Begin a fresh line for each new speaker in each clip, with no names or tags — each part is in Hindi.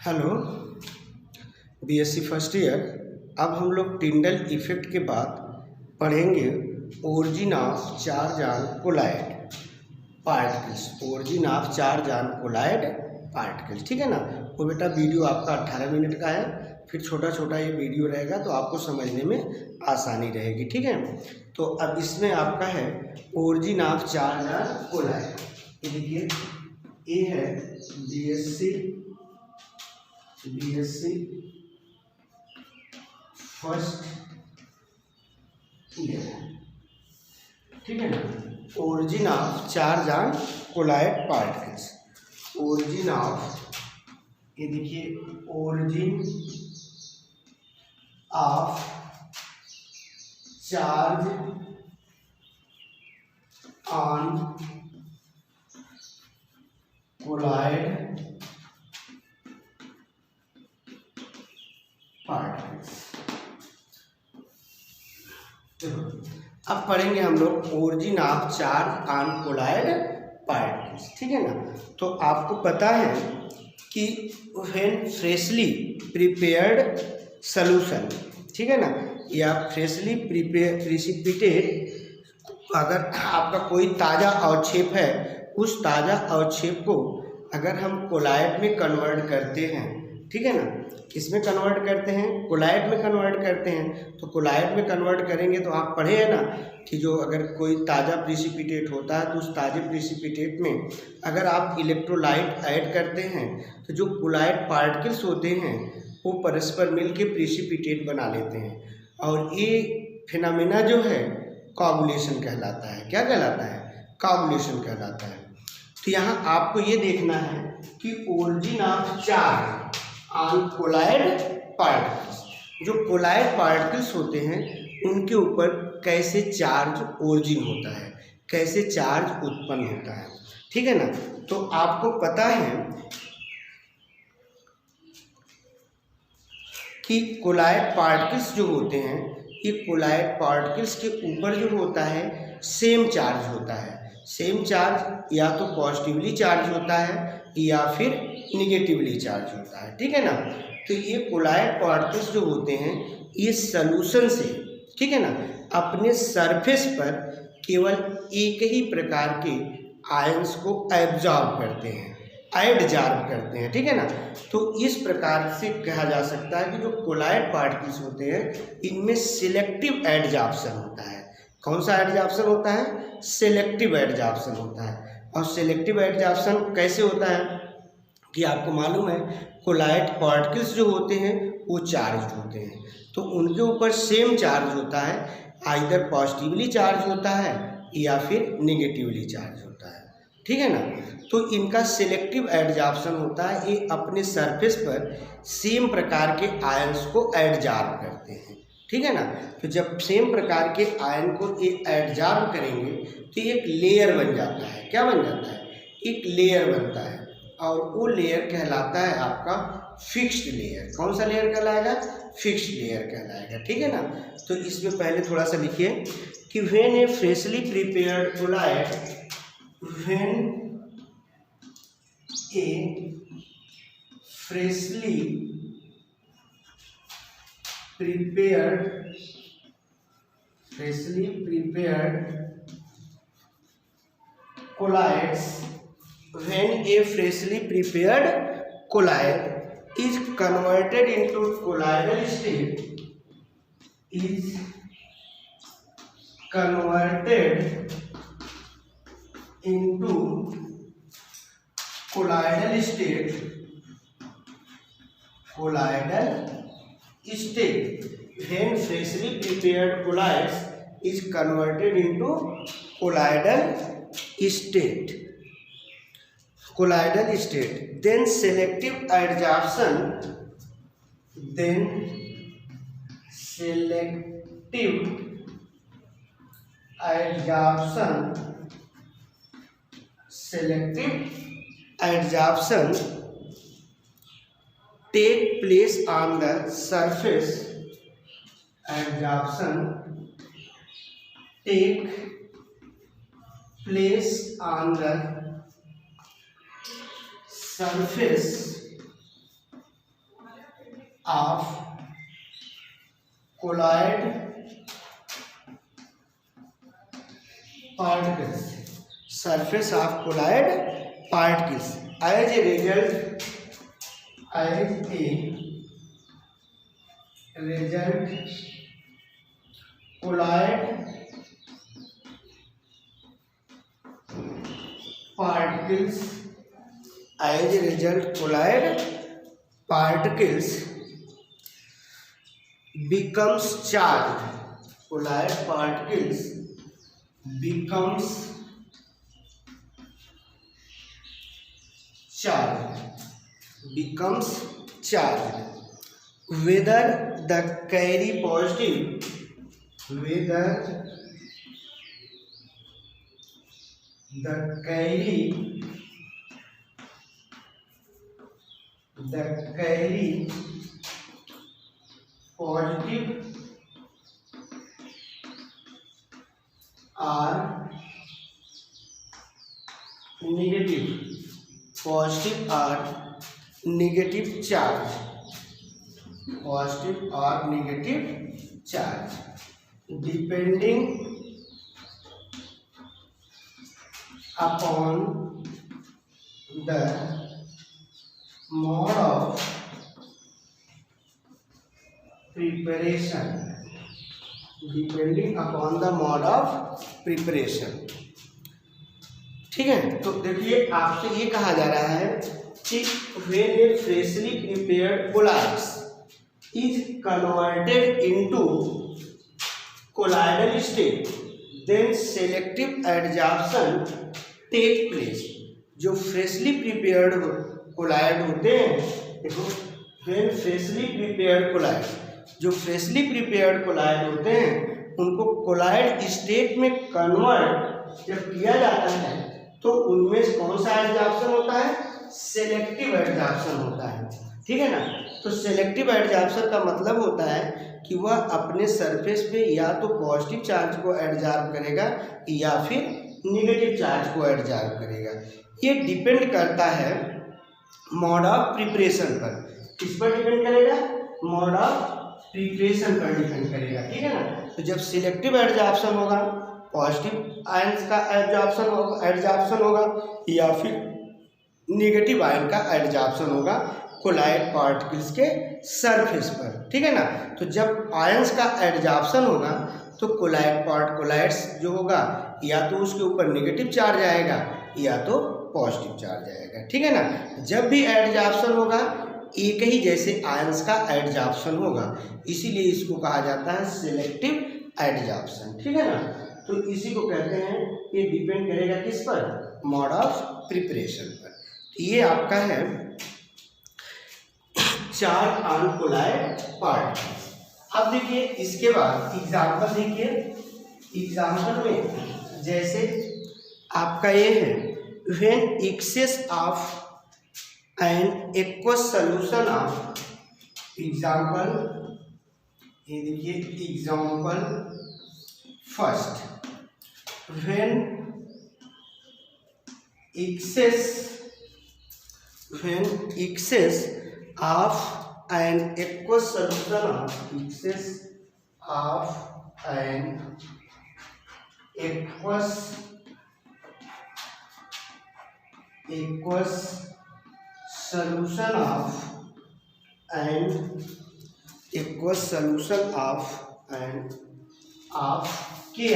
Hello, BSc first year. अब हम लोग टिंडल इफेक्ट के बाद पढ़ेंगे origin of charge colloid particles. Origin of charge colloid particles, ठीक है ना। वो बेटा वीडियो आपका 18 मिनट का है, फिर छोटा छोटा ये वीडियो रहेगा तो आपको समझने में आसानी रहेगी, ठीक है। तो अब इसमें आपका है ओरिजिन ऑफ चार्ज कोलाइड। ये देखिए, ये है बीएससी फर्स्ट ईयर, ठीक है ना। Origin of charge colloid particles. Origin of, ये देखिए, origin of charge on colloid particles. अब पढ़ेंगे हम लोग origin of charge on colloid particles, ठीक है ना। तो आपको पता है कि व्हेन फ्रेशली प्रिपेयर्ड सॉल्यूशन, ठीक है ना, या फ्रेशली प्रिसिपिटेट, अगर आपका कोई ताज़ा अवक्षेप है, उस ताज़ा अवक्षेप को अगर हम कोलाइड में कन्वर्ट करते हैं, ठीक है ना, किसमें कन्वर्ट करते हैं, कोलाइड में कन्वर्ट करते हैं। तो कोलाइड में कन्वर्ट करेंगे तो आप पढ़े हैं ना कि जो अगर कोई ताज़ा प्रिसिपिटेट होता है तो उस ताज़े प्रिसिपिटेट में अगर आप इलेक्ट्रोलाइट ऐड करते हैं तो जो कोलाइड पार्टिकल्स होते हैं वो परस्पर मिल के प्रिसिपिटेट बना लेते हैं, और ये फिनोमेना जो है कोगुलेशन कहलाता है। क्या कहलाता है? कोगुलेशन कहलाता है। तो यहाँ आपको ये देखना है कि origin of charge on colloid particles, जो कोलाइड पार्टिकल्स होते हैं उनके ऊपर कैसे चार्ज ओरिजिन होता है, कैसे चार्ज उत्पन्न होता है, ठीक है ना। तो आपको पता है कि कोलाइड पार्टिकल्स जो होते हैं, ये कोलाइड पार्टिकल्स के ऊपर जो होता है सेम चार्ज होता है। सेम चार्ज या तो पॉजिटिवली चार्ज होता है या फिर निगेटिवली चार्ज होता है, ठीक है ना। तो ये कोलाइड पार्टिकल्स जो होते हैं ये सॉल्यूशन से, ठीक है ना, अपने सरफेस पर केवल एक ही प्रकार के आयंस को एब्जॉर्ब करते हैं, एडजॉर्ब करते हैं, ठीक है ना। तो इस प्रकार से कहा जा सकता है कि जो कोलाइड पार्टिकल्स होते हैं इनमें सिलेक्टिव एडजॉर्प्शन होता है। कौन सा एडजॉर्प्शन होता है? सेलेक्टिव एडजॉर्प्शन होता है। और सेलेक्टिव एडजॉर्प्शन कैसे होता है कि आपको मालूम है कोलाइड पार्टिकल्स जो होते हैं वो चार्ज होते हैं, तो उनके ऊपर सेम चार्ज होता है, आइदर पॉजिटिवली चार्ज होता है या फिर नेगेटिवली चार्ज होता है, ठीक है ना। तो इनका सेलेक्टिव एडजॉर्प्शन होता है, ये अपने सरफेस पर सेम प्रकार के आयंस को एडजॉर्ब करते हैं, ठीक है ना। तो जब सेम प्रकार के आयन को ये एडजॉर्ब करेंगे तो एक लेयर बन जाता है। क्या बन जाता है? एक लेयर बनता है, और वो लेयर कहलाता है आपका फिक्स्ड लेयर। कौन सा लेयर कहलाएगा? फिक्स्ड लेयर कहलाएगा, ठीक है ना। तो इसमें पहले थोड़ा सा लिखिए कि when a freshly prepared colloid, when a freshly prepared colloids, when a freshly prepared colloid is converted into colloidal state, is converted into colloidal state, when freshly prepared colloids is converted into colloidal state, then selective adsorption take place on the surface. Adsorption take place on the surface of colloid particles, surface of colloid particles. As a result, colloid particles, becomes charged. Colloid particles becomes charged whether the carry positive, positive or negative charge, depending upon the mode of preparation, ठीक है। तो देखिए आपसे ये कहा जा रहा है कि when a freshly prepared colloids is converted into colloidal state, then selective adsorption take place। जो फ्रेशली प्रिपेयर्ड कोलॉइड होते हैं, देखो when freshly prepared colloids, जो फ्रेशली प्रिपेयर्ड कोलॉइड होते हैं उनको कोलॉइड स्टेट में कन्वर्ट जब किया जाता है तो उनमें कौन सा एडजॉर्प्शन होता है? सेलेक्टिव एडजॉर्प्शन होता है, ठीक है ना। तो सेलेक्टिव एडजॉर्प्शन का मतलब होता है कि वह अपने सरफेस पे या तो पॉजिटिव चार्ज को एडजॉर्ब करेगा या फिर नेगेटिव चार्ज को एडजॉर्ब करेगा। ये डिपेंड करता है मोड ऑफ प्रिपरेशन पर। किस पर डिपेंड करेगा? मोड ऑफ प्रिपरेशन पर डिपेंड करेगा, ठीक है ना। तो जब सिलेक्टिव एडजॉर्प्शन होगा, पॉजिटिव आयंस का एडजॉर्प्शन होगा या फिर नेगेटिव आयन का एडजॉर्प्शन होगा कोलॉइड पार्टिकल्स के सरफेस पर, ठीक है ना। तो जब आयंस का एडजॉर्प्शन होगा तो कोलॉइड्स जो होगा या तो उसके ऊपर नेगेटिव चार्ज आएगा या तो पॉजिटिव चार्ज आएगा, ठीक है ना। जब भी एडजॉर्प्शन होगा एक ही जैसे आयंस का एडजॉर्प्शन होगा, इसीलिए इसको कहा जाता है सिलेक्टिव एडजॉर्प्शन, ठीक है ना। तो इसी को कहते हैं, ये डिपेंड करेगा किस पर? मोड ऑफ प्रिपरेशन पर। ये आपका है चार्ज ऑन कोलॉइड पार्टिकल्स। अब देखिए इसके बाद एग्जाम्पल देखिए, एग्जाम्पल में जैसे आपका ये है when excess of an aqueous solution of, example ये देखिए example first, when excess of an aqueous solution of Ki,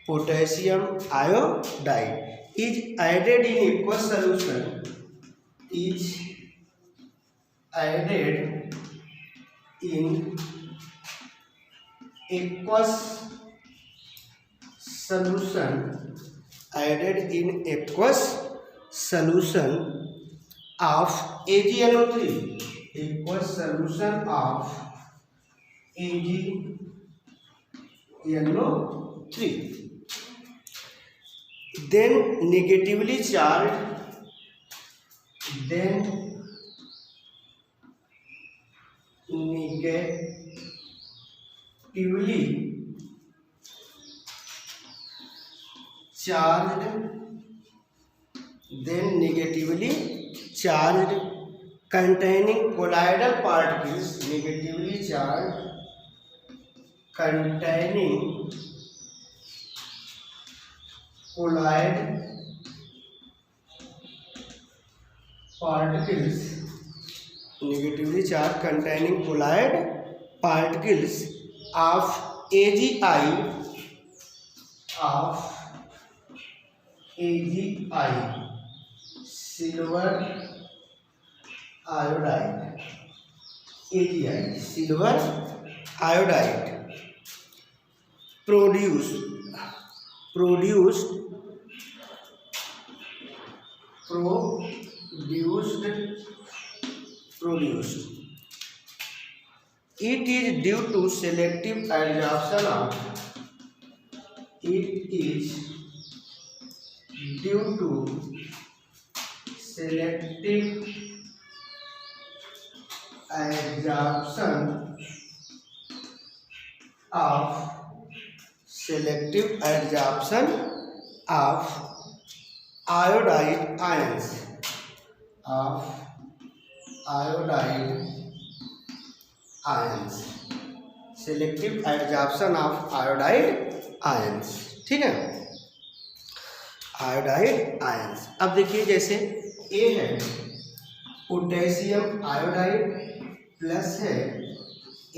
potassium iodide is added in aqueous solution, of AgNO3, aqueous solution of AgNO3, then negatively charged, negatively charged containing colloidal particles, negatively charged containing colloid particles, negatively charged containing colloid particles of AgI, silver iodide, AgI silver iodide produced it is due to selective adsorption of selective adsorption of iodide ions, selective adsorption of iodide ions, ठीक है, आयोडाइड आयंस। अब देखिए जैसे ए है पोटेशियम आयोडाइड प्लस है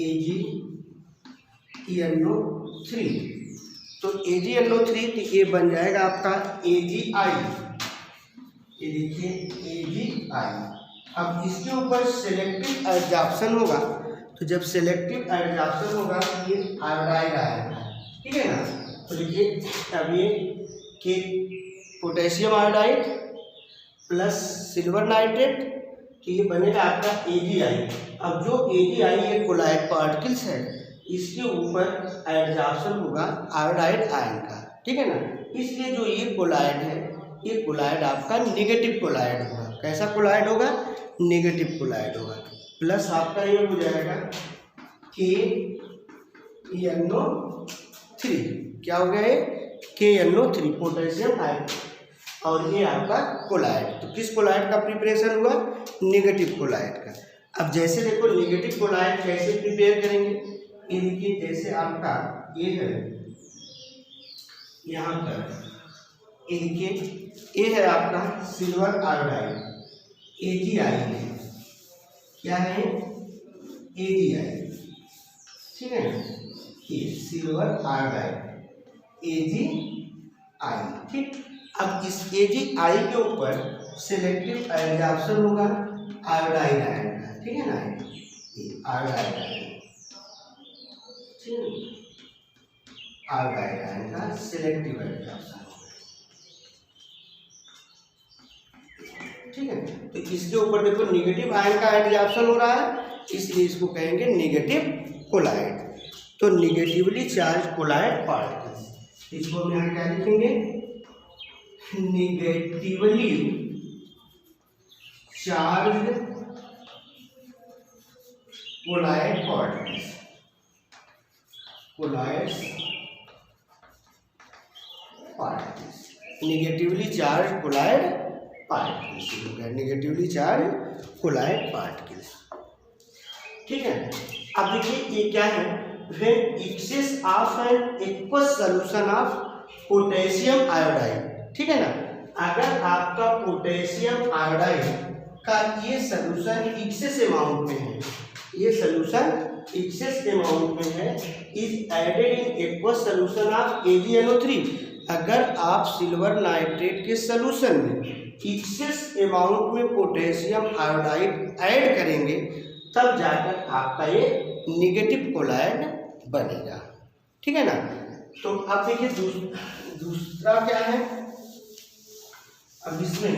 AgNO3, तो AgNO3 तो ये बन जाएगा आपका AgI, ये देखिए AgI। अब इसके ऊपर सेलेक्टिव एडजॉर्प्शन होगा, तो जब सेलेक्टिव एडजॉर्प्शन होगा तो ये आयोडाइड आएगा, ठीक है ना। तो देखिए अब ये कि potassium iodide plus silver nitrate, तो ये बनेगा आपका AgI। अब जो AgI ये कोलाइड पार्टिकल्स है, इसके ऊपर एडजॉर्प्शन होगा आयोडाइड आयन का, ठीक है ना। इसलिए जो ये कोलाइड है, ये कोलाइड आपका नेगेटिव कोलाइड होगा। कैसा कोलाइड होगा? नेगेटिव कोलाइड होगा। प्लस आपका ये हो जाएगा KNO3, क्या हो गया ये? KNO3 पोटेशियम आयोडाइड, और ये आपका कोलाइड। तो किस कोलाइड का प्रिपरेशन हुआ? नेगेटिव कोलाइड का। अब जैसे देखो नेगेटिव कोलाइड कैसे प्रिपेयर करेंगे, ये देखिए जैसे आपका ये है यहाँ पर, ये देखिए ये है आपका सिल्वर आयोडाइड, AgI है, क्या है? AgI, ठीक है, ये सिल्वर आयोडाइड AgI, ठीक। अब इस AgI के ऊपर सेलेक्टिव एडजॉर्प्शन होगा आयोडाइड आयन का, ठीक है ना, ये आयोडाइड आयन, आयोडाइड आयन का सेलेक्टिव एडजॉर्प्शन होगा, ठीक है। तो इसके ऊपर देखो नेगेटिव आयन का एडजॉर्प्शन हो रहा है, इसलिए इसको कहेंगे नेगेटिव कोलाइड। तो नेगेटिवली चार्ज कोलाइड पार्टिकल्स, इसको हम यहाँ क्या लिखेंगे? Negatively charge colloid particles, negatively charge colloid particles, negatively charge colloid particles, ठीक है। अब देखिए ये क्या है? When excess of an aqueous solution of potassium iodide, ठीक है ना। अगर आपका पोटेशियम आयोडाइड का ये सॉल्यूशन एक्सेस अमाउंट में है, ये सॉल्यूशन एक्सेस अमाउंट में है, is added in aqueous solution of AgNO3, अगर आप सिल्वर नाइट्रेट के सॉल्यूशन में एक्सेस अमाउंट में पोटेशियम आयोडाइड ऐड करेंगे, तब जाकर आपका ये नेगेटिव कोलाइड बनेगा, ठीक है ना। तो अब देखिए दूसरा क्या है, अब इसमें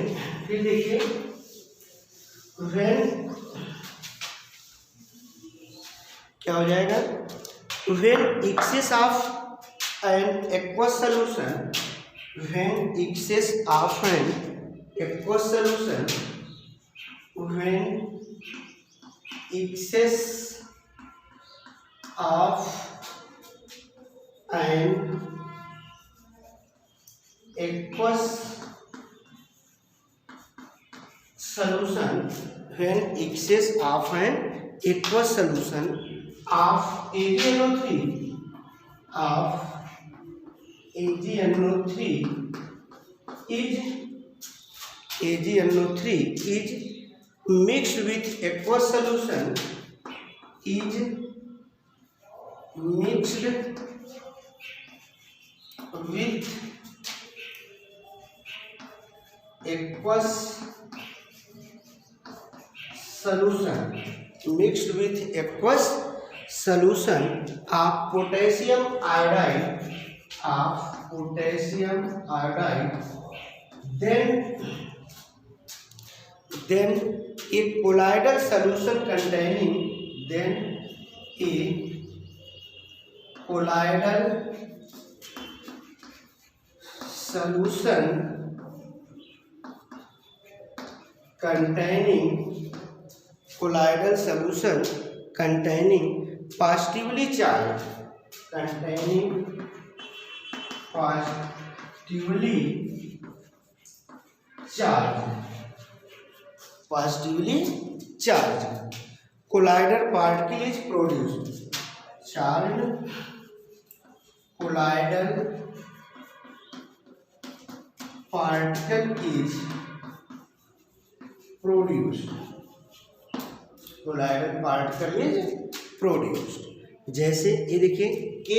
फिर देखिए व्हेन क्या हो जाएगा? When excess of an aqueous solution, when excess of an aqueous solution, when excess of an aqueous solution, when excess of an aqueous solution of AgNO3 is mixed with aqueous solution solution of potassium iodide, then a colloidal solution containing positively charged colloidal particle is produced. Charged colloidal particle is produced. जैसे ये देखिए Ki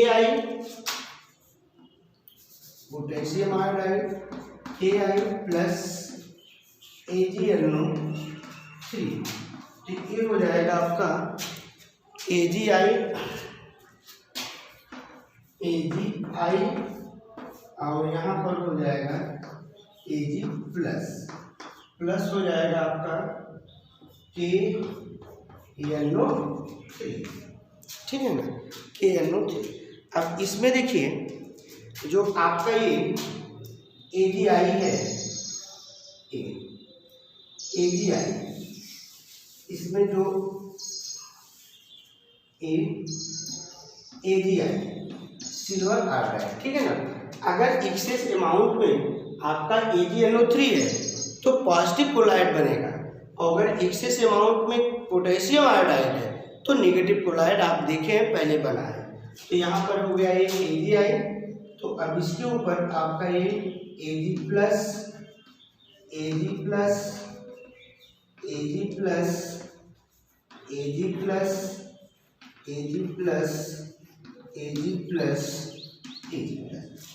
potassium iodide Ki plus AgNO3, ठीक, ये हो जाएगा आपका AgI और यहाँ पर हो जाएगा Ag प्लस हो जाएगा आपका KNO3, ठीक है ना, KNO3। अब इसमें देखिए जो आपका ये AgI है, AgI, इसमें जो AgI सिल्वर आयोडाइड, ठीक है ना, अगर एक्सेस अमाउंट में आपका AgNO3 है तो पॉजिटिव कोलाइड बनेगा, और अगर एक्सेस अमाउंट में पोटेशियम आयोडाइड है तो नेगेटिव कोलाइड आप देखें पहले बना है। तो यहाँ पर हो गया ये AgI, तो अब इसके ऊपर आपका ये Ag प्लस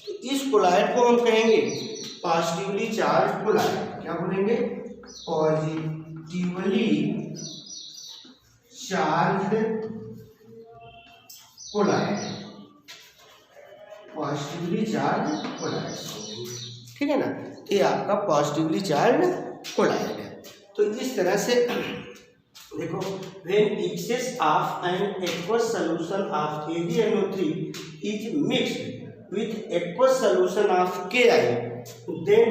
तो इस कोलाइड को हम कहेंगे पॉजिटिवली चार्ज कोलाइड। क्या बोलेंगे? पॉजिटिवली चार्ज कोलाइड, ठीक है ना, तो ये आपका पॉजिटिवली चार्ज कोलाइड है। तो इस तरह से देखो, when excess of an aqueous solution of AgNO3 is mixed with aqueous solution of Ki, then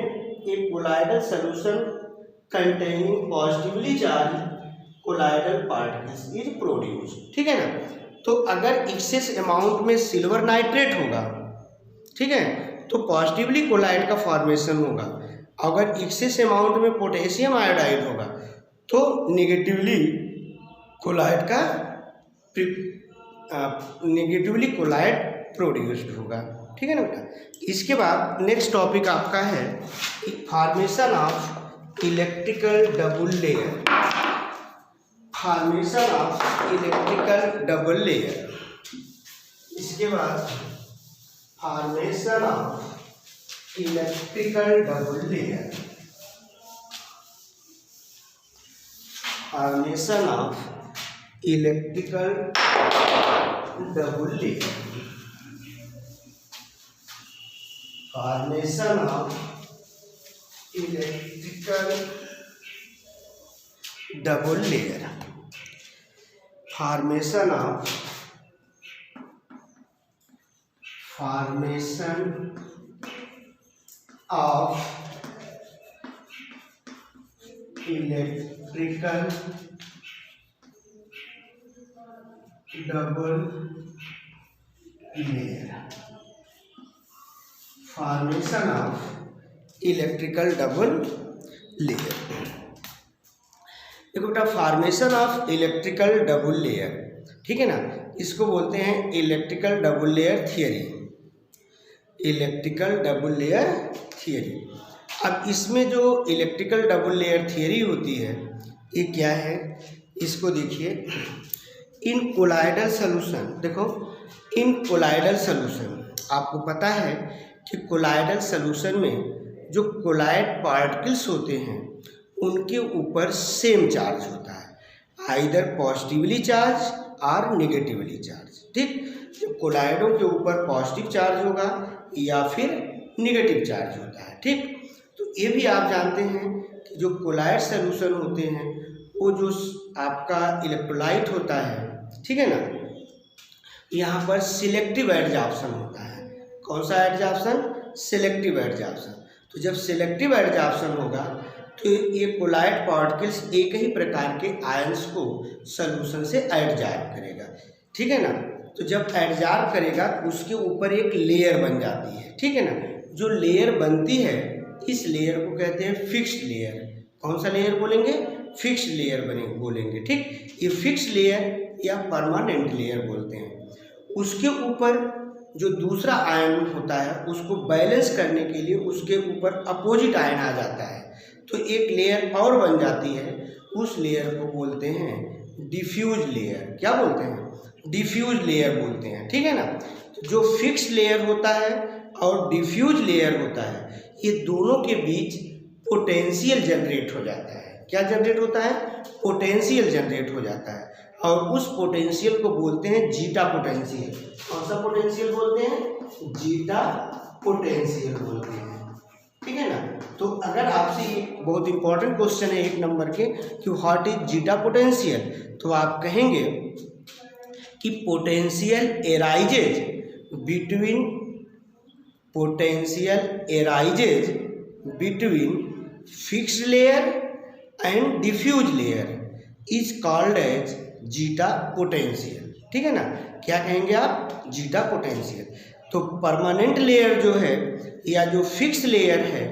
a colloidal solution containing positively charged colloidal particles is produced, ठीक है ना। तो अगर एक्सेस अमाउंट में सिल्वर नाइट्रेट होगा, ठीक है, तो पॉजिटिवली कोलाइड का फॉर्मेशन होगा, अगर एक्सेस अमाउंट में पोटेशियम आयोडाइड होगा तो नेगेटिवली कोलाइड प्रोड्यूस्ड होगा, ठीक है ना बेटा। इसके बाद नेक्स्ट टॉपिक आपका है formation of electrical double layer, इसके बाद formation of electrical double layer, formation of electrical double layer, formation of electrical double layer, formation of electrical double layer, formation of electrical double layer. देखो बेटा, formation of electrical double layer, ठीक है ना, इसको बोलते हैं electrical double layer theory, electrical double layer theory. अब इसमें जो इलेक्ट्रिकल डबल लेयर थियरी होती है ये क्या है, इसको देखिए। इन कोलाइडल सॉल्यूशन, देखो इन कोलाइडल सॉल्यूशन, आपको पता है कि कोलाइडल सॉल्यूशन में जो कोलाइड पार्टिकल्स होते हैं उनके ऊपर सेम चार्ज होता है, आइदर पॉजिटिवली चार्ज और नेगेटिवली चार्ज, ठीक। जो कोलाइडों के ऊपर पॉजिटिव चार्ज होगा या फिर नेगेटिव चार्ज होता है, ठीक। तो ये भी आप जानते हैं कि जो कोलाइड सॉल्यूशन होते हैं वो जो आपका इलेक्ट्रोलाइट होता है, ठीक है ना, यहाँ पर सिलेक्टिव एडजॉर्प्शन होता है। कौन सा एडजॉर्प्शन? Selective adsorption. तो जब सिलेक्टिव एडजॉर्प्शन होगा तो ये कोलाइड पार्टिकल्स एक ही प्रकार के आयंस को सॉल्यूशन से एडजॉर्ब करेगा, ठीक है ना। तो जब एडजॉर्ब करेगा उसके ऊपर एक लेयर बन जाती है, ठीक है ना। जो लेयर बनती है इस लेयर को कहते हैं फिक्स्ड लेयर। कौन सा लेयर बोलेंगे? फिक्स्ड लेयर बोलेंगे, ठीक। ये फिक्स्ड लेयर या परमानेंट लेयर बोलते हैं। उसके ऊपर जो दूसरा आयन होता है उसको बैलेंस करने के लिए उसके ऊपर अपोजिट आयन आ जाता है, तो एक लेयर और बन जाती है। उस लेयर को बोलते हैं डिफ्यूज लेयर। क्या बोलते हैं? डिफ्यूज लेयर बोलते हैं, ठीक है ना। तो जो फिक्स्ड लेयर होता है और डिफ्यूज लेयर होता है, ये दोनों के बीच पोटेंशियल जनरेट हो जाता है। क्या जनरेट होता है? पोटेंशियल जनरेट हो जाता है, और उस पोटेंशियल को बोलते हैं जीटा पोटेंशियल। कौन सा पोटेंशियल बोलते हैं? जीटा पोटेंशियल बोलते हैं, ठीक है ना। तो अगर आपसे एक बहुत इंपॉर्टेंट क्वेश्चन है 1 नंबर के कि व्हाट इज जीटा पोटेंशियल, तो आप कहेंगे कि potential arises between fixed layer and diffuse layer is called as zeta potential, ठीक है ना। क्या कहेंगे आप? Zeta potential. तो परमानेंट लेयर जो है या जो फिक्स्ड लेयर है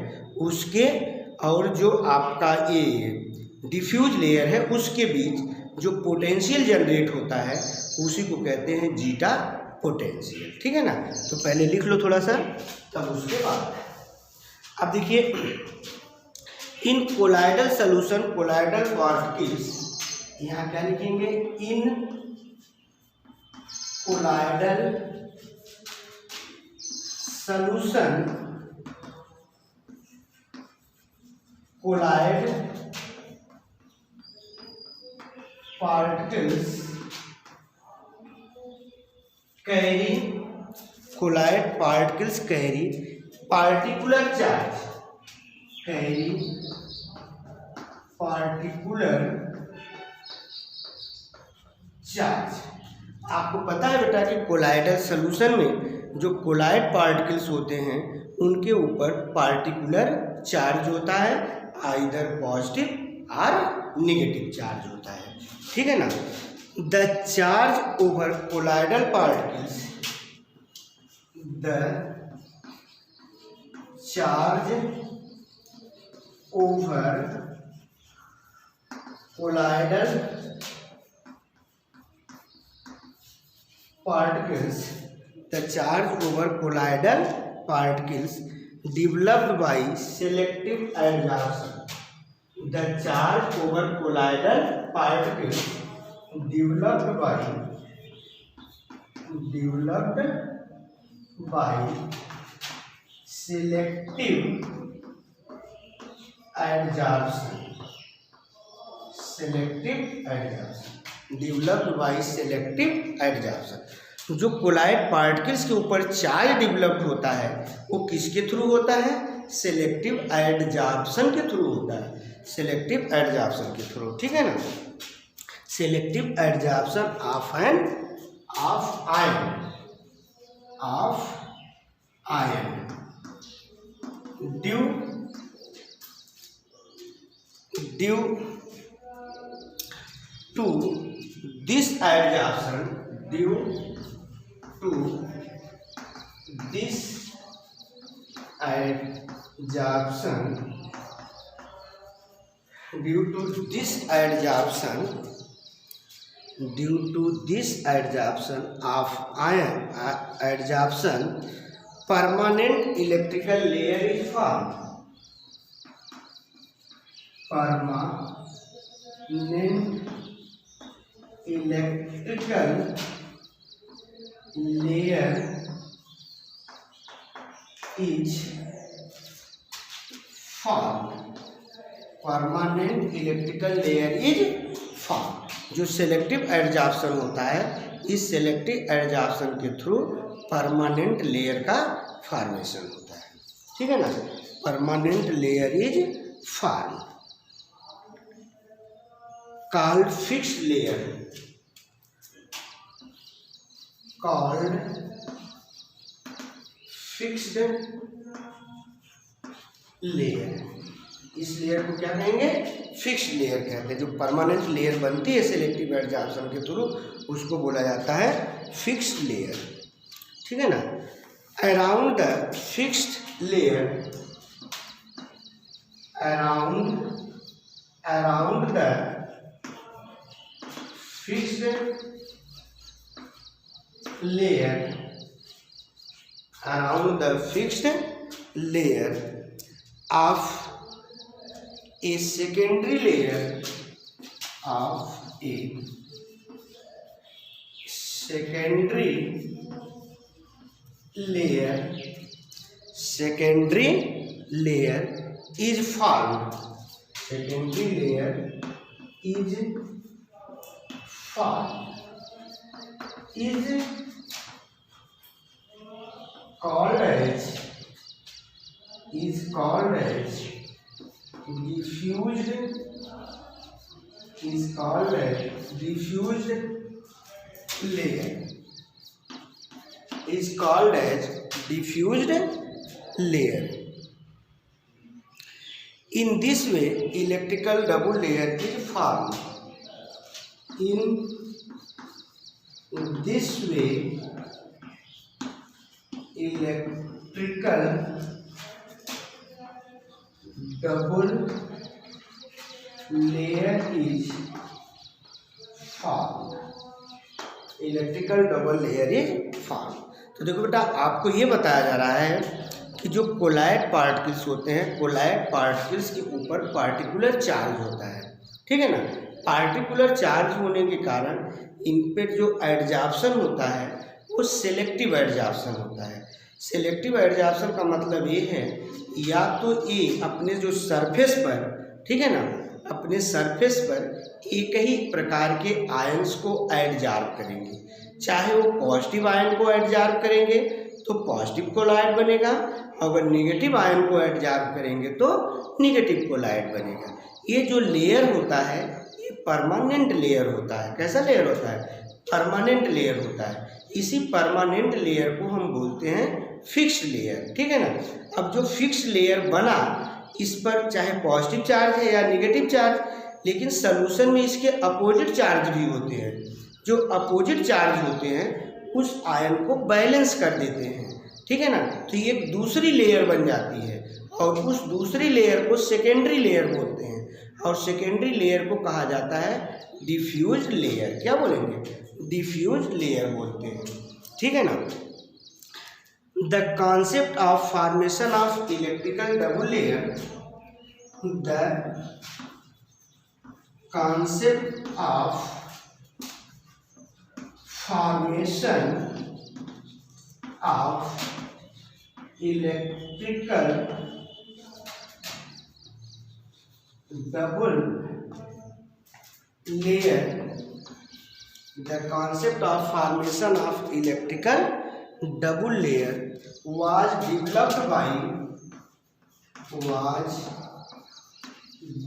उसके और जो आपका ये डिफ्यूज लेयर है उसके बीच जो पोटेंशियल जनरेट होता है उसी को कहते हैं जीटा पोटेंशियल, ठीक है ना। तो पहले लिख लो थोड़ा सा, तब उसके बाद अब देखिए in colloidal solution, colloidal particles, यहाँ क्या लिखेंगे? In colloidal solution, colloid particles carry, colloid particles carry particular charge, carry particular charge. आपको पता है बेटा कि कोलाइडल सॉल्यूशन में जो कोलाइड पार्टिकल्स होते हैं उनके ऊपर पार्टिकुलर चार्ज होता है, आइदर पॉजिटिव और नेगेटिव चार्ज होता है, ठीक है ना। The charge over colloidal particles, the charge over colloidal particles, the charge over colloidal particles developed by selective adsorption, the charge over colloidal particles developed by selective adsorption, developed by selective adsorption. जो कोलाइड पार्टिकल्स के ऊपर चार्ज डेवलप्ड होता है वो किसके थ्रू होता है? सेलेक्टिव एडजॉर्प्शन के थ्रू होता है, सेलेक्टिव एडजॉर्प्शन के थ्रू, ठीक है ना। Selective adsorption of ion due to this adsorption, due to this adsorption, due to this adsorption of ion adsorption permanent electrical layer is form. Permanent electrical layer is form. Permanent electrical layer is form. जो सेलेक्टिव एडजॉर्प्शन होता है, इस सेलेक्टिव एडजॉर्प्शन के थ्रू परमानेंट लेयर का फॉर्मेशन होता है। ठीक है ना, permanent layer is form. Called fixed layer, called fixed layer. इस लेयर को क्या कहेंगे? फिक्स्ड लेयर कहते हैं। जो परमानेंट लेयर बनती है सेलेक्टिव एडजॉर्प्शन के थ्रू, उसको बोला जाता है फिक्स्ड लेयर। ठीक है ना। Around the fixed layer, around the fixed layer, around the fixed layer of a secondary layer of a secondary layer is formed. Secondary layer is formed, is called as diffused layer, is called as diffused layer. In this way electrical double layer is formed. In this way electrical double layer is formed. Electrical double layer is form. तो देखो बेटा, आपको ये बताया जा रहा है कि जो कोलाइड पार्टिकल्स होते हैं, कोलाइड पार्टिकल्स के ऊपर पार्टिकुलर चार्ज होता है। ठीक है ना। पार्टिकुलर चार्ज होने के कारण इन पे जो एडजॉर्प्शन होता है वो सेलेक्टिव एडजॉर्प्शन होता है। सेलेक्टिव एडजॉर्प्शन का मतलब ये है, या तो ये अपने जो सरफेस पर, ठीक है ना, अपने सरफेस पर एक ही प्रकार के आयंस को एडजॉर्ब करेंगे। चाहे वो पॉजिटिव आयन को एडजॉर्ब करेंगे तो पॉजिटिव कोलाइड बनेगा, अगर नेगेटिव आयन को एडजॉर्ब करेंगे तो नेगेटिव कोलाइड बनेगा। ये जो लेयर होता है ये परमानेंट लेयर होता है। कैसा लेयर होता है? परमानेंट लेयर होता है। इसी परमानेंट लेयर को हम बोलते हैं फिक्स्ड लेयर। ठीक है ना। अब जो फिक्स्ड लेयर बना, इस पर चाहे पॉजिटिव चार्ज है या नेगेटिव चार्ज, लेकिन सॉल्यूशन में इसके अपोजिट चार्ज भी होते हैं। जो अपोजिट चार्ज होते हैं उस आयन को बैलेंस कर देते हैं। ठीक है ना। तो ये एक दूसरी लेयर बन जाती है और उस दूसरी लेयर को सेकेंडरी लेयर बोलते हैं, और सेकेंडरी लेयर को कहा जाता है डिफ्यूज्ड लेयर। क्या बोलेंगे? डिफ्यूज्ड लेयर बोलते हैं। ठीक है ना। The concept of formation of electrical double layer, the concept of formation of electrical double layer, the concept of formation of electrical double layer was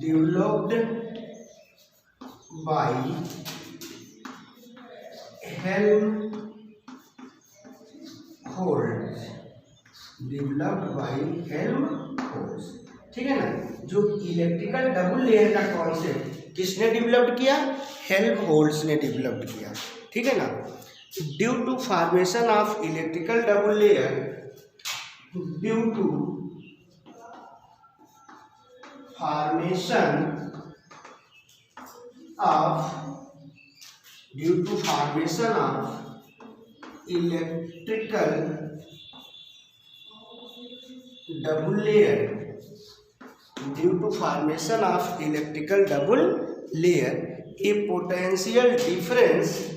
developed by Helmholtz. ठीक है ना। जो इलेक्ट्रिकल डबल लेयर का कॉन्सेप्ट किसने डेवलप किया? हेल्महोल्ट्ज ने डेवलप किया। ठीक है ना। Due to formation of electrical double layer, due to formation due to formation of electrical double layer, due to formation of electrical double layer, a potential difference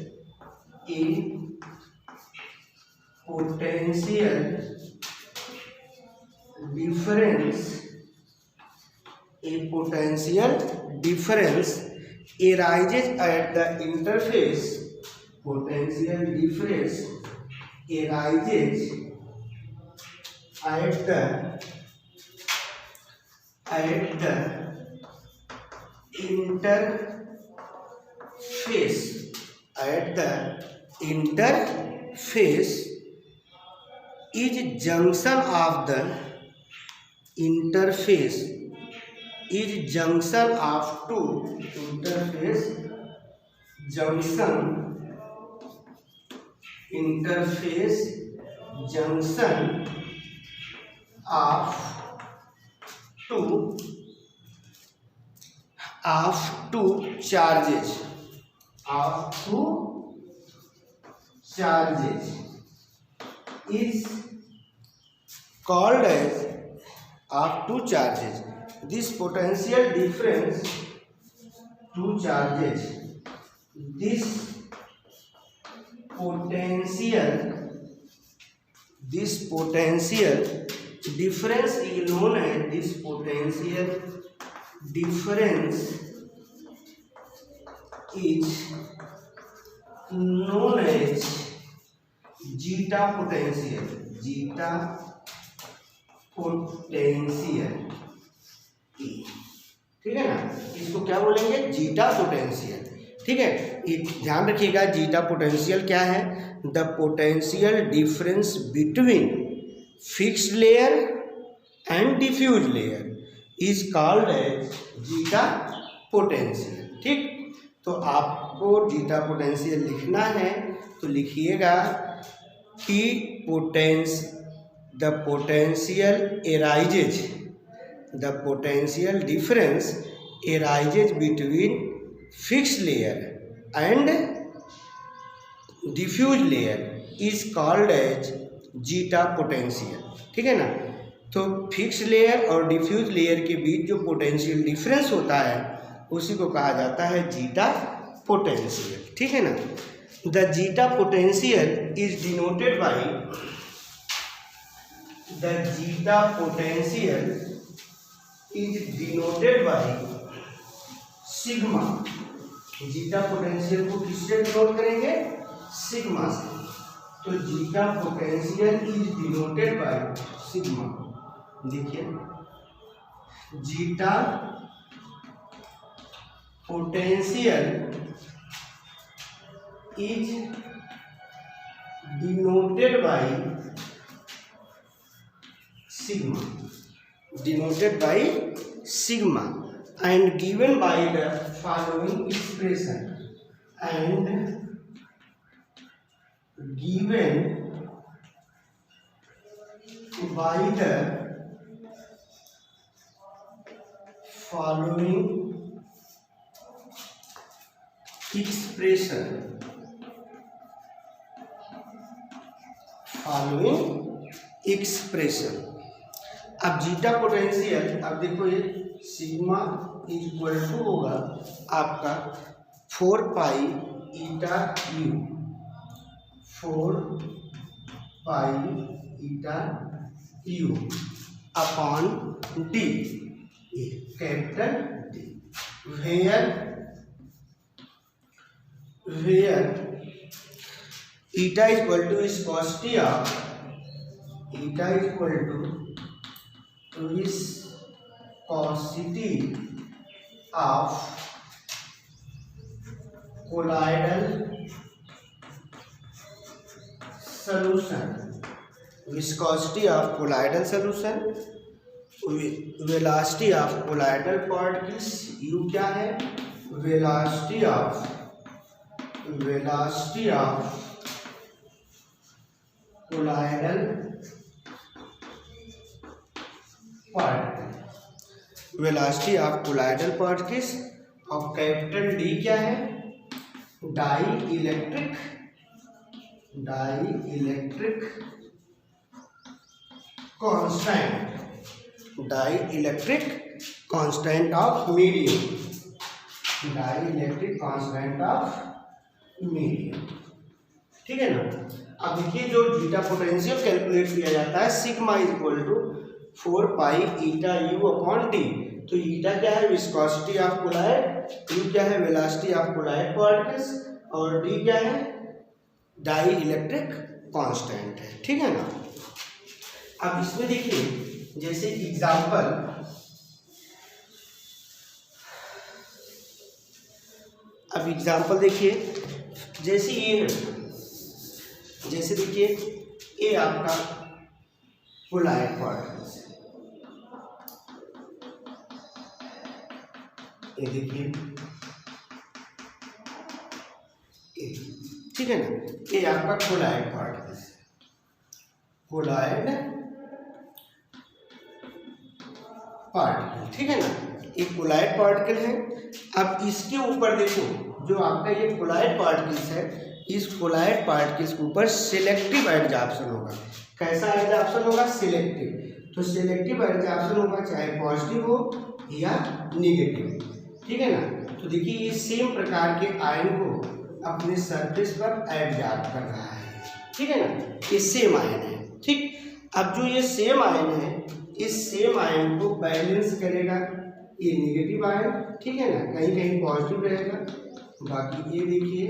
arises at the interface. Potential difference arises at the interface is junction of the interface is junction of two interface junction of two charges is called as of two charges. This potential difference two charges. This potential difference is known as zeta potential. ठीक है ना, इसको क्या बोलेंगे? Zeta potential. ठीक है, ध्यान रखिएगा जीटा पोटेंशियल क्या है? The potential difference between fixed layer and diffuse layer is called as zeta potential. ठीक, तो आपको जीटा पोटेंशियल लिखना है तो लिखिएगा कि the potential difference arises between fixed layer and diffuse layer is called as zeta potential। ठीक है ना, तो फिक्स्ड लेयर और डिफ्यूज लेयर के बीच जो पोटेंशियल डिफरेंस होता है उसी को कहा जाता है जीटा पोटेंशियल। ठीक है ना, the zeta potential is denoted by sigma. Zeta potential को किससे डिनोट करेंगे? सिग्मा से। तो zeta potential is denoted by sigma. देखिए, zeta potential is denoted by sigma and given by the following expression अब जीटा पोटेंशियल, अब देखो ये सिग्मा इज इक्वल टू होगा आपका 4 pi eta U, 4 pi eta you upon D, capital D, where eta is equal to viscosity of colloidal solution, viscosity of colloidal solution, velocity of colloidal particles, u क्या है? velocity of colloidal particles, और कैपिटल डी क्या है, dielectric constant, dielectric constant of medium, dielectric constant of medium. ठीक है ना। अब देखिए जो जीटा पोटेंशियल कैलकुलेट किया जाता है, sigma is equal to 4 pi eta you upon t. तो ईटा क्या है, विस्कोसिटी ऑफ कोलाइड, यू क्या है, वेलोसिटी ऑफ कोलाइड पार्टिकल्स, और डी क्या है, डाई इलेक्ट्रिक कांस्टेंट है। ठीक है ना। अब इसमें देखिए जैसे एग्जांपल, अब एग्जांपल देखिए जैसे ये है, जैसे देखिए ये आपका कोलाइड पार्टिकल्स, ये देखिए, ठीक है ना, ये आपका कोलाइड पार्टिकल्स, कोलाइड पार्टिकल, ठीक है ना, ये कोलाइड पार्टिकल है। अब इसके ऊपर देखो जो आपका ये कोलाइड पार्टिकल्स है, इस कोलाइड पार्टिकल्स के ऊपर सिलेक्टिव एडजॉर्प्शन होगा। कैसा एडजॉर्प्शन होगा, सिलेक्टिव। तो सिलेक्टिव एडजॉर्प्शन होगा चाहे पॉजिटिव हो या निगेटिव, ठीक है ना। तो देखिए ये सेम प्रकार के आयन को अपने सरफेस पर एडजॉर्ब कर रहा है, ठीक है ना, ये सेम आयन है। ठीक, अब जो ये सेम आयन है, इस सेम आयन को बैलेंस करेगा ये निगेटिव आयन, ठीक है ना, कहीं कहीं पॉजिटिव रहेगा, बाकी ये देखिए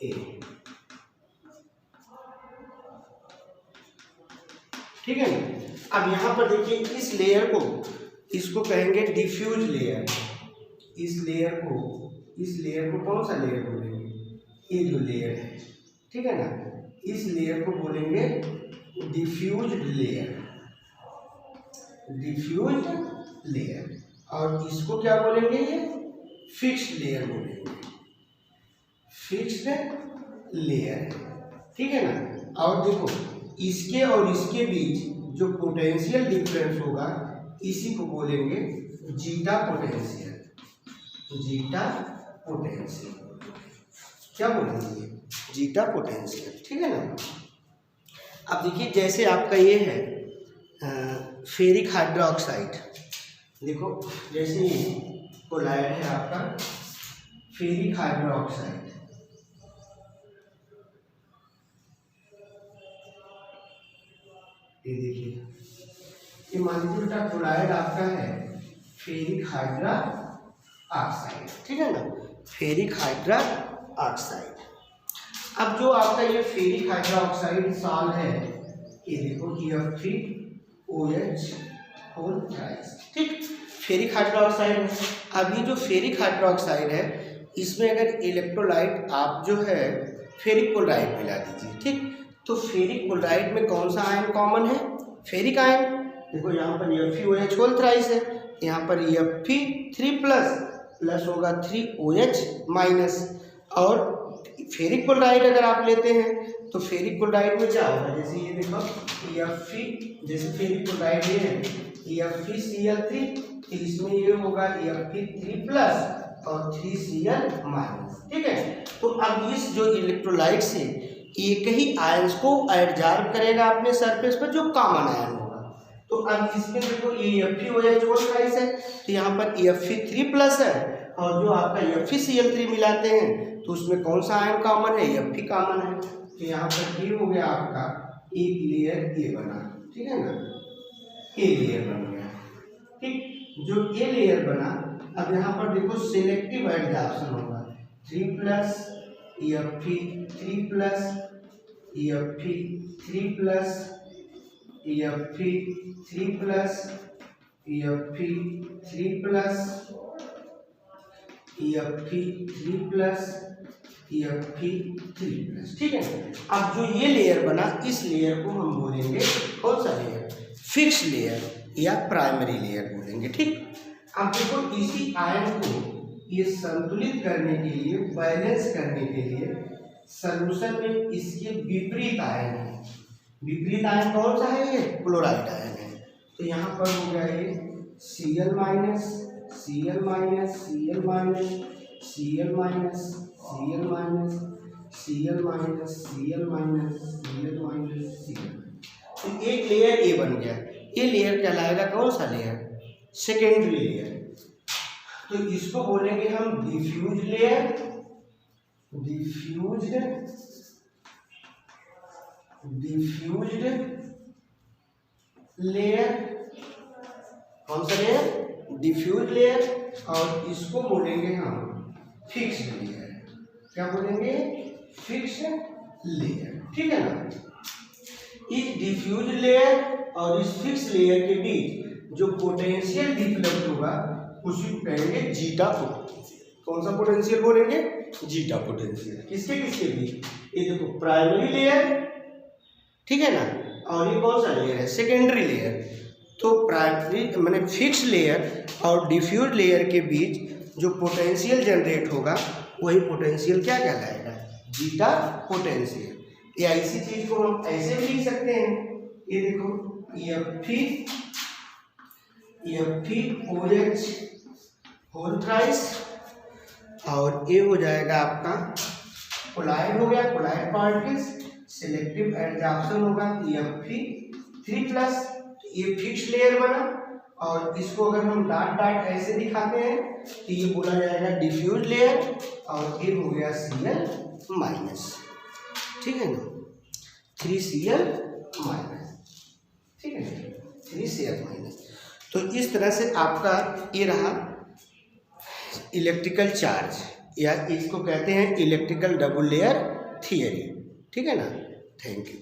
ए, ठीक है ना। अब यहाँ पर देखिए इस लेयर को, इसको कहेंगे डिफ्यूज लेयर, इस लेयर को कौन सा लेयर बोलेंगे, ये जो लेयर है, ठीक है ना, इस लेयर को बोलेंगे डिफ्यूज लेयर, डिफ्यूज लेयर, और इसको क्या बोलेंगे, ये फिक्स्ड लेयर बोलेंगे, फिक्स्ड लेयर, ठीक है ना। और देखो इसके और इसके बीच जो पोटेंशियल डिफरेंस होगा, इसी को बोलेंगे जीटा पोटेंशियल, जीटा पोटेंशियल, क्या बोलेंगे, जीटा पोटेंशियल, ठीक है ना। अब देखिए जैसे आपका ये है फेरिक हाइड्रोक्साइड, देखो जैसे ये कोलाइड है आपका फेरिक हाइड्रोक्साइड, ये देखिए, ये मान लीजिए बेटा क्लोराइड आपका है फेरिक हाइड्रा ऑक्साइड, ठीक है ना, फेरिक हाइड्रा ऑक्साइड। अब जो आपका ये फेरिक हाइड्रा ऑक्साइड साल है, ये देखो Fe3OH होल थ्राइस, ठीक, फेरिक हाइड्रा ऑक्साइड है। अभी जो फेरिक हाइड्रा ऑक्साइड है, इसमें अगर इलेक्ट्रोलाइट आप जो है फेरिक क्लोराइड मिला दीजिए, ठीक, तो फेरिक क्लोराइड में कौन सा आयन कॉमन है, फेरिक आयन। देखो यहाँ पर FeOH होल थ्राइस है, यहाँ पर Fe3 प्लस होगा 3OH माइनस, और फेरिक क्लोराइड अगर आप लेते हैं तो फेरिक क्लोराइड में क्या होगा, जैसे ये देखो Fe, जैसे फेरिक क्लोराइड ये है FeCl3, इसमें ये होगा Fe3 प्लस और 3Cl माइनस, ठीक है। तो अब इस जो इलेक्ट्रोलाइट से एक ही आयंस को एडजॉर्ब करेगा अपने सरफेस पर, जो कॉमन आयन होगा। तो अब इसमें देखो ये FeOH होल थ्राइस है, तो यहाँ पर Fe3 प्लस है, और जो आपका FeCl3 मिलाते हैं तो उसमें कौन सा आयन कॉमन है, Fe कॉमन है। तो यहाँ पर ये हो गया आपका एक लेयर ये बना, ठीक है ना, ए लेयर बन गया, ठीक। जो ए लेयर बना, अब यहाँ पर देखो सिलेक्टिव एडजॉर्प्शन होगा, 3 plus Fe3 plus Fe3 plus Fe3 plus Fe3 plus Fe3 plus Fe3 plus, ठीक है। अब जो ये लेयर बना, इस लेयर को हम बोलेंगे कौन सा लेयर, फिक्स लेयर या प्राइमरी लेयर बोलेंगे, ठीक। अब देखो इसी आयन को ये संतुलित करने के लिए, बैलेंस करने के लिए सॉल्यूशन में इसके विपरीत आयन है, विपरीत आयन कौन सा है, ये क्लोराइड आयन है। तो यहाँ पर हो गया ये Cl minus Cl minus Cl minus Cl minus Cl minus Cl minus Cl minus Cl minus Cl। तो एक लेयर ए बन गया। ये लेयर कहलाएगा कौन सा लेयर? Secondary layer. तो इसको बोलेंगे हम डिफ्यूज लेयर, डिफ्यूज्ड लेयर। कौन सा लेयर? Diffuse layer. और इसको बोलेंगे हम फिक्स्ड लेयर। क्या बोलेंगे? Fixed layer. ठीक है ना। इस डिफ्यूज लेयर और इस फिक्स लेयर के बीच जो पोटेंशियल डिफलेक्ट होगा उसी को कहेंगे जीटा पोटेंशियल। कौन सा पोटेंशियल बोलेंगे? Zeta potential. किसके किसके बीच? ये देखो प्राइमरी लेयर, ठीक है ना, और ये कौन सा लेयर है? Secondary layer. तो प्राइमरी माने फिक्स लेयर और डिफ्यूज लेयर के बीच जो पोटेंशियल जनरेट होगा वही पोटेंशियल क्या कहलाएगा? Zeta potential. या इसी चीज को हम ऐसे भी लिख सकते हैं, ये देखो F OH होल थ्राइस, और ये हो जाएगा आपका कोलाइड हो गया, कोलाइड पार्टिकल्स, सिलेक्टिव एडजॉर्प्शन होगा F3+। ये फिक्स लेयर बना, और इसको अगर हम डॉट डॉट ऐसे दिखाते हैं तो ये बोला जाएगा डिफ्यूज लेयर, और ये हो गया Cl-। ठीक है ना, 3Cl-। ठीक है, 3Cl-। तो इस तरह से आपका ये रहा इलेक्ट्रिकल चार्ज, या इसको कहते हैं इलेक्ट्रिकल डबल लेयर थियरी। ठीक है ना। Thank you.